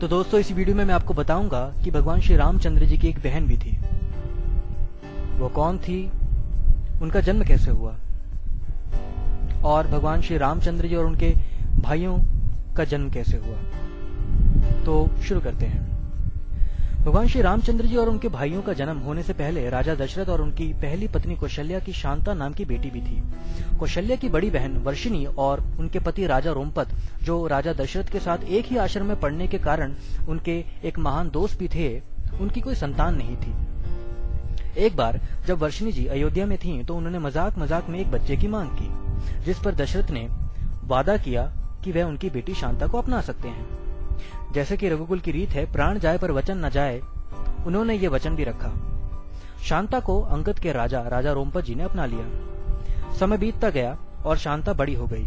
तो दोस्तों इस वीडियो में मैं आपको बताऊंगा कि भगवान श्री रामचंद्र जी की एक बहन भी थी। वो कौन थी, उनका जन्म कैसे हुआ और भगवान श्री रामचंद्र जी और उनके भाइयों का जन्म कैसे हुआ। तो शुरू करते हैं। भगवान श्री रामचंद्र जी और उनके भाइयों का जन्म होने से पहले राजा दशरथ और उनकी पहली पत्नी कौशल्या की शांता नाम की बेटी भी थी। कौशल्या की बड़ी बहन वर्षिणी और उनके पति राजा रोमपत, जो राजा दशरथ के साथ एक ही आश्रम में पढ़ने के कारण उनके एक महान दोस्त भी थे, उनकी कोई संतान नहीं थी। एक बार जब वर्षिणी जी अयोध्या में थीं, तो उन्होंने मजाक मजाक में एक बच्चे की मांग की, जिस पर दशरथ ने वादा किया कि वह उनकी बेटी शांता को अपना सकते हैं। जैसे कि रघुकुल की रीत है, प्राण जाए पर वचन न जाए, उन्होंने ये वचन भी रखा। शांता को अंगद के राजा रोमपत जी ने अपना लिया। समय बीतता गया और शांता बड़ी हो गई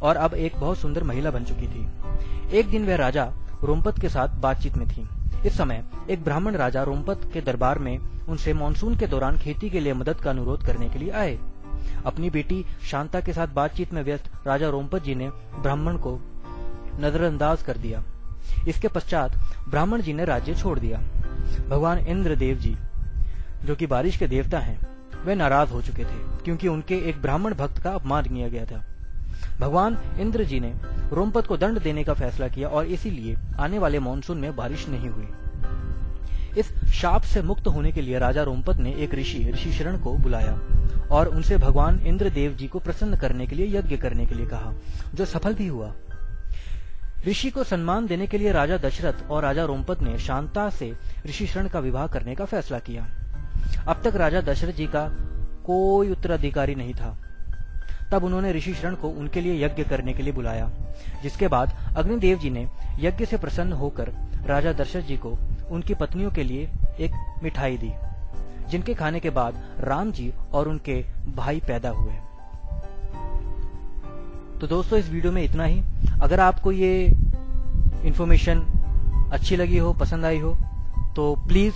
और अब एक बहुत सुंदर महिला बन चुकी थी। एक दिन वह राजा रोमपत के साथ बातचीत में थी। इस समय एक ब्राह्मण राजा रोमपत के दरबार में उनसे मानसून के दौरान खेती के लिए मदद का अनुरोध करने के लिए आए। अपनी बेटी शांता के साथ बातचीत में व्यस्त राजा रोमपत जी ने ब्राह्मण को नजरअंदाज कर दिया। इसके पश्चात ब्राह्मण जी ने राज्य छोड़ दिया। भगवान इंद्र देव जी, जो कि बारिश के देवता हैं, वे नाराज हो चुके थे क्योंकि उनके एक ब्राह्मण भक्त का अपमान किया गया था। भगवान इंद्र जी ने रोमपत को दंड देने का फैसला किया और इसीलिए आने वाले मानसून में बारिश नहीं हुई। इस शाप से मुक्त होने के लिए राजा रोमपत ने एक ऋषि शरण को बुलाया और उनसे भगवान इंद्र देव जी को प्रसन्न करने के लिए यज्ञ करने के लिए कहा, जो सफल भी हुआ। ऋषि को सम्मान देने के लिए राजा दशरथ और राजा रोमपत ने शांता से ऋषि शरण का विवाह करने का फैसला किया। अब तक राजा दशरथ जी का कोई उत्तराधिकारी नहीं था। तब उन्होंने ऋषि शरण को उनके लिए यज्ञ करने के लिए बुलाया, जिसके बाद अग्निदेव जी ने यज्ञ से प्रसन्न होकर राजा दशरथ जी को उनकी पत्नियों के लिए एक मिठाई दी, जिनके खाने के बाद राम जी और उनके भाई पैदा हुए। तो दोस्तों इस वीडियो में इतना ही। अगर आपको ये इन्फॉर्मेशन अच्छी लगी हो, पसंद आई हो, तो प्लीज